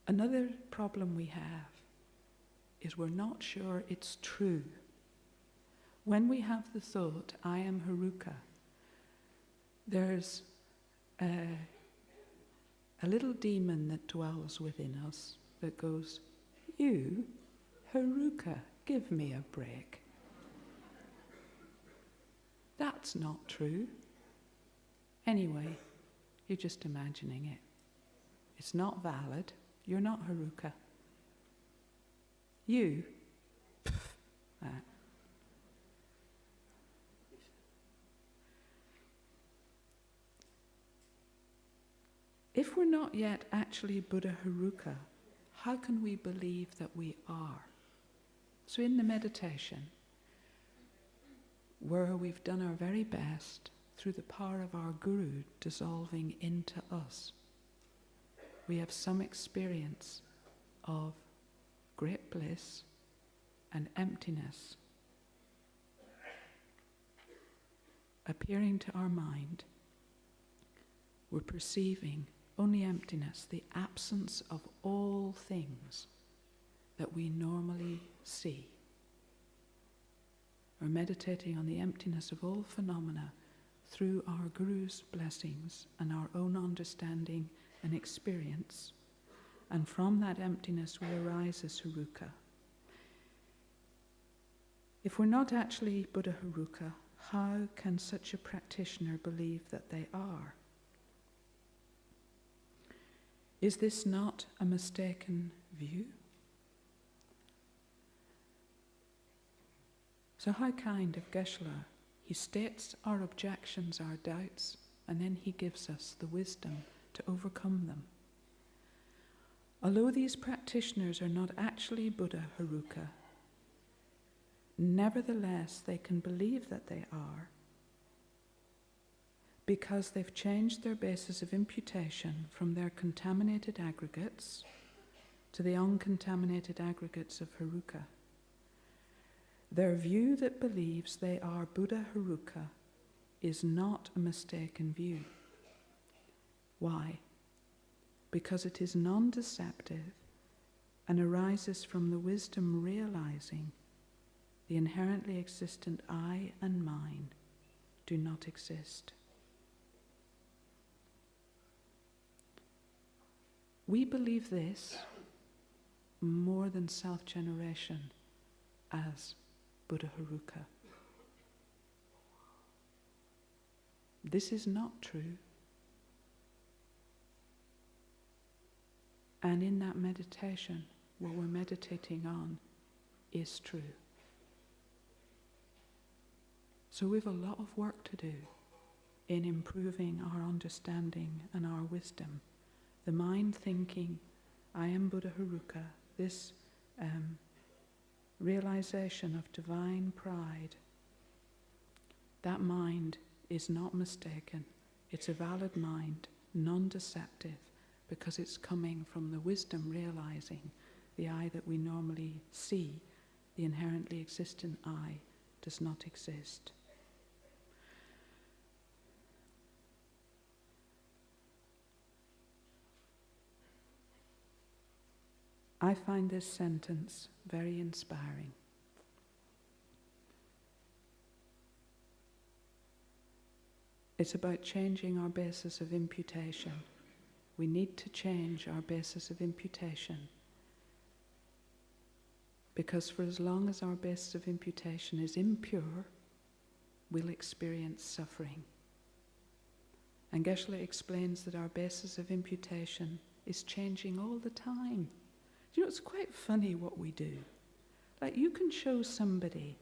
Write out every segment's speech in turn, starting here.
Another problem we have is we're not sure it's true. When we have the thought, I am Haruka, there's a little demon that dwells within us that goes, you, Haruka, give me a break. That's not true. Anyway, you're just imagining it. It's not valid. You're not Haruka. You, that. If we're not yet actually Buddha Haruka, how can we believe that we are? So in the meditation, where we've done our very best through the power of our Guru dissolving into us, we have some experience of great bliss and emptiness appearing to our mind. We're perceiving only emptiness, the absence of all things that we normally see. We're meditating on the emptiness of all phenomena through our Guru's blessings and our own understanding and experience. And from that emptiness we arise as Haruka. If we're not actually Buddha Haruka, how can such a practitioner believe that they are? Is this not a mistaken view? So how kind of Geshe-la. He states our objections, our doubts, and then he gives us the wisdom to overcome them. Although these practitioners are not actually Buddha Haruka, nevertheless they can believe that they are, because they've changed their basis of imputation from their contaminated aggregates to the uncontaminated aggregates of Haruka. Their view that believes they are Buddha Haruka is not a mistaken view. Why? Because it is non-deceptive and arises from the wisdom realizing the inherently existent I and mine do not exist. We believe this more than self-generation as Buddha Haruka. This is not true. And in that meditation, what we're meditating on is true. So we have a lot of work to do in improving our understanding and our wisdom. The mind thinking, I am Buddha Haruka, this realization of divine pride, that mind is not mistaken. It's a valid mind, non-deceptive, because it's coming from the wisdom realizing the I that we normally see, the inherently existent I, does not exist. I find this sentence very inspiring. It's about changing our basis of imputation. We need to change our basis of imputation, because for as long as our basis of imputation is impure, we'll experience suffering. And Geshe-la explains that our basis of imputation is changing all the time. You know, it's quite funny what we do. Like, you can show somebody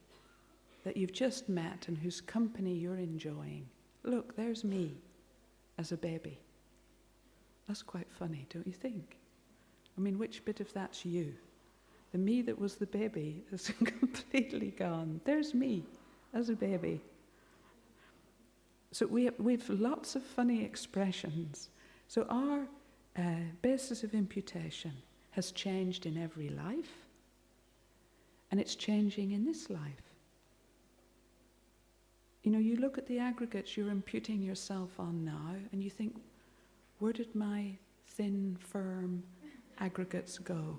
that you've just met and whose company you're enjoying, look, there's me as a baby. That's quite funny, don't you think? I mean, which bit of that's you? The me that was the baby is completely gone. There's me as a baby. So we've lots of funny expressions. So our basis of imputation has changed in every life, and it's changing in this life. You know, you look at the aggregates you're imputing yourself on now, and you think, where did my thin, firm, aggregates go.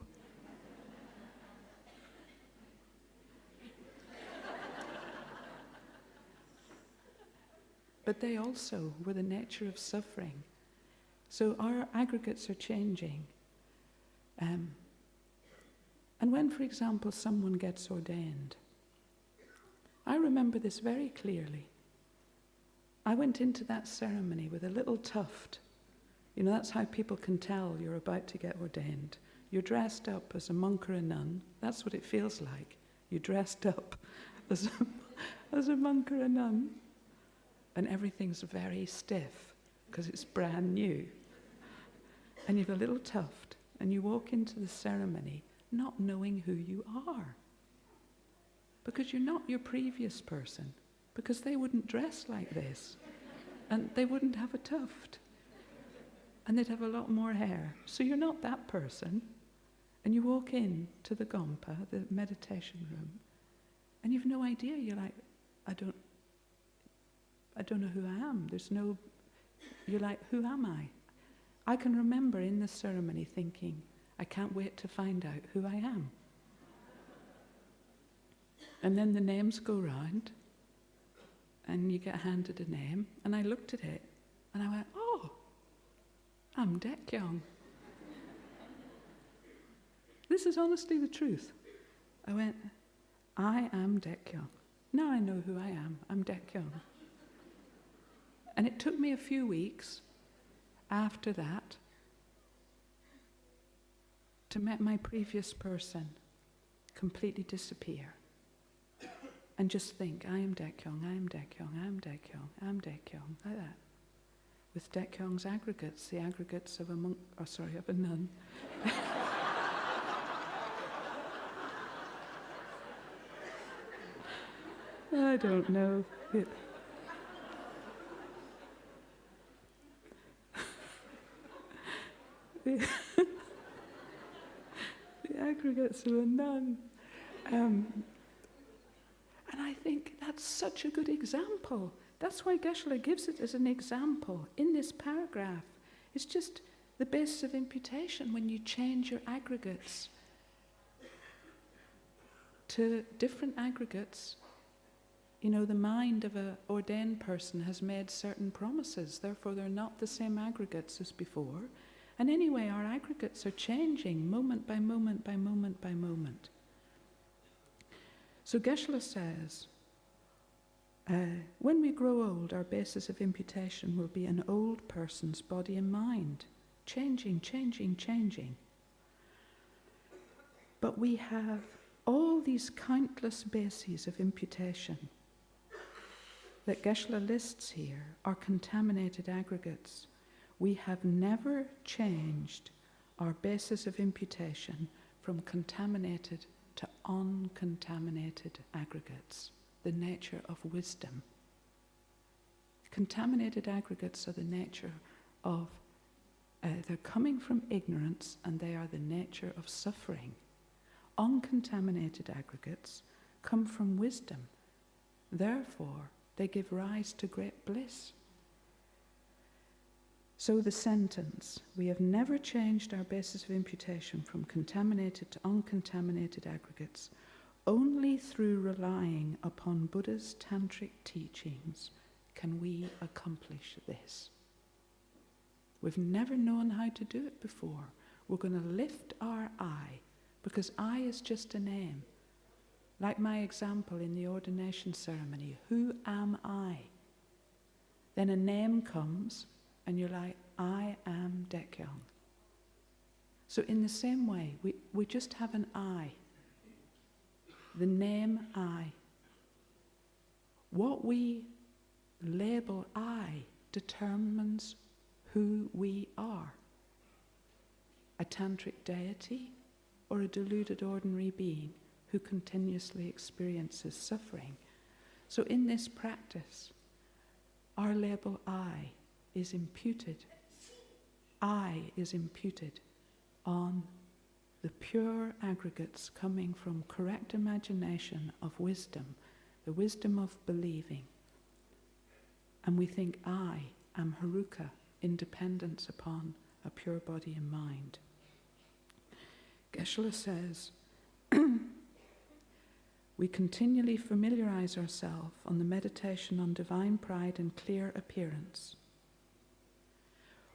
But they also were the nature of suffering. So our aggregates are changing. And when, for example, someone gets ordained, I remember this very clearly. I went into that ceremony with a little tuft. You know, that's how people can tell you're about to get ordained. You're dressed up as a monk or a nun. That's what it feels like. You're dressed up as a monk or a nun. And everything's very stiff because it's brand new. And you have a little tuft and you walk into the ceremony not knowing who you are. Because you're not your previous person. Because they wouldn't dress like this. And they wouldn't have a tuft. And they'd have a lot more hair. So you're not that person. And you walk in to the Gompa, the meditation room, and you've no idea. You're like, I don't know who I am. You're like, who am I? I can remember in the ceremony thinking, I can't wait to find out who I am. And then the names go round, and you get handed a name, and I looked at it, and I went, oh, I'm Dekyong. This is honestly the truth. I went, I am Dekyong. Now I know who I am. I'm Dekyong. And it took me a few weeks after that to make my previous person completely disappear. And just think, I am Dekyong, I am Dekyong, I am Dekyong, I am Dekyong, like that. With Dekyong's aggregates, the aggregates of a monk, of a nun. I don't know. The aggregates of a nun. And I think that's such a good example. That's why Geshe-la gives it as an example in this paragraph. It's just the basis of imputation when you change your aggregates to different aggregates. You know, the mind of an ordained person has made certain promises, therefore they're not the same aggregates as before. And anyway, our aggregates are changing moment by moment by moment by moment. So Geshe-la says, when we grow old, our basis of imputation will be an old person's body and mind, changing, changing, changing. But we have all these countless bases of imputation that Geshe-la lists here are contaminated aggregates. We have never changed our basis of imputation from contaminated to uncontaminated aggregates, the nature of wisdom. Contaminated aggregates are the nature of, they're coming from ignorance and they are the nature of suffering. Uncontaminated aggregates come from wisdom. Therefore, they give rise to great bliss. So the sentence, we have never changed our basis of imputation from contaminated to uncontaminated aggregates. Only through relying upon Buddha's tantric teachings can we accomplish this. We've never known how to do it before. We're going to lift our I, because I is just a name. Like my example in the ordination ceremony, who am I? Then a name comes, and you're like, I am Dekyong. So in the same way, we just have an I. The name I. What we label I determines who we are. A tantric deity or a deluded ordinary being who continuously experiences suffering. So in this practice, our label I is imputed. I is imputed on the pure aggregates coming from correct imagination of wisdom, the wisdom of believing. And we think I am Haruka, independence upon a pure body and mind. Geshe-la says, we continually familiarize ourselves on the meditation on divine pride and clear appearance.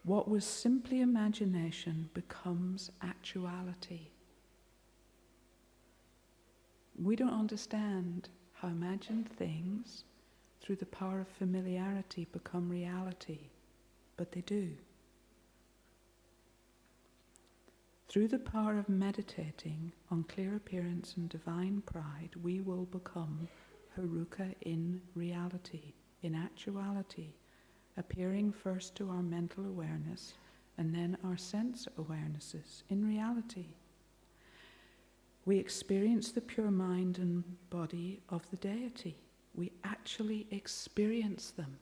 What was simply imagination becomes actuality. We don't understand how imagined things, through the power of familiarity, become reality, but they do. Through the power of meditating on clear appearance and divine pride, we will become Haruka in reality, in actuality, appearing first to our mental awareness and then our sense awarenesses in reality. We experience the pure mind and body of the deity. We actually experience them,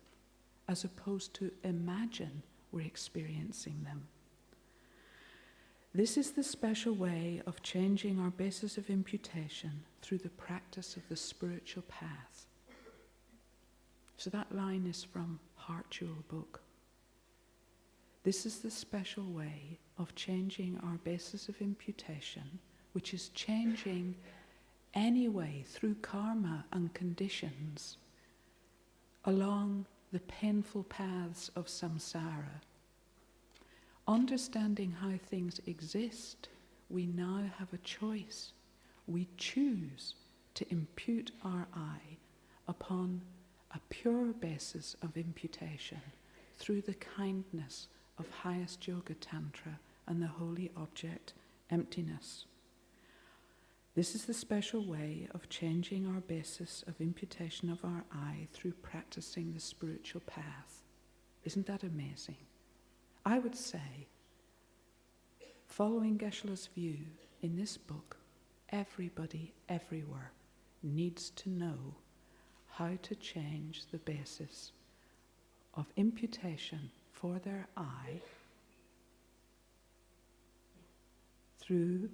as opposed to imagine we're experiencing them. This is the special way of changing our basis of imputation through the practice of the spiritual path. So that line is from Heart Jewel book. This is the special way of changing our basis of imputation, which is changing anyway through karma and conditions along the painful paths of samsara. Understanding how things exist, we now have a choice. We choose to impute our I upon a pure basis of imputation through the kindness of highest Yoga Tantra and the holy object, emptiness. This is the special way of changing our basis of imputation of our I through practicing the spiritual path. Isn't that amazing? I would say, following Geshe-la's view in this book, everybody everywhere needs to know how to change the basis of imputation for their I through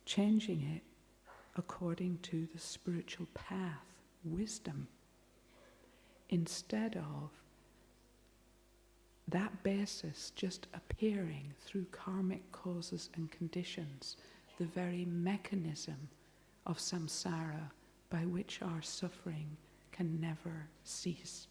changing it according to the spiritual path, wisdom, instead of that basis just appearing through karmic causes and conditions, the very mechanism of samsara by which our suffering can never cease.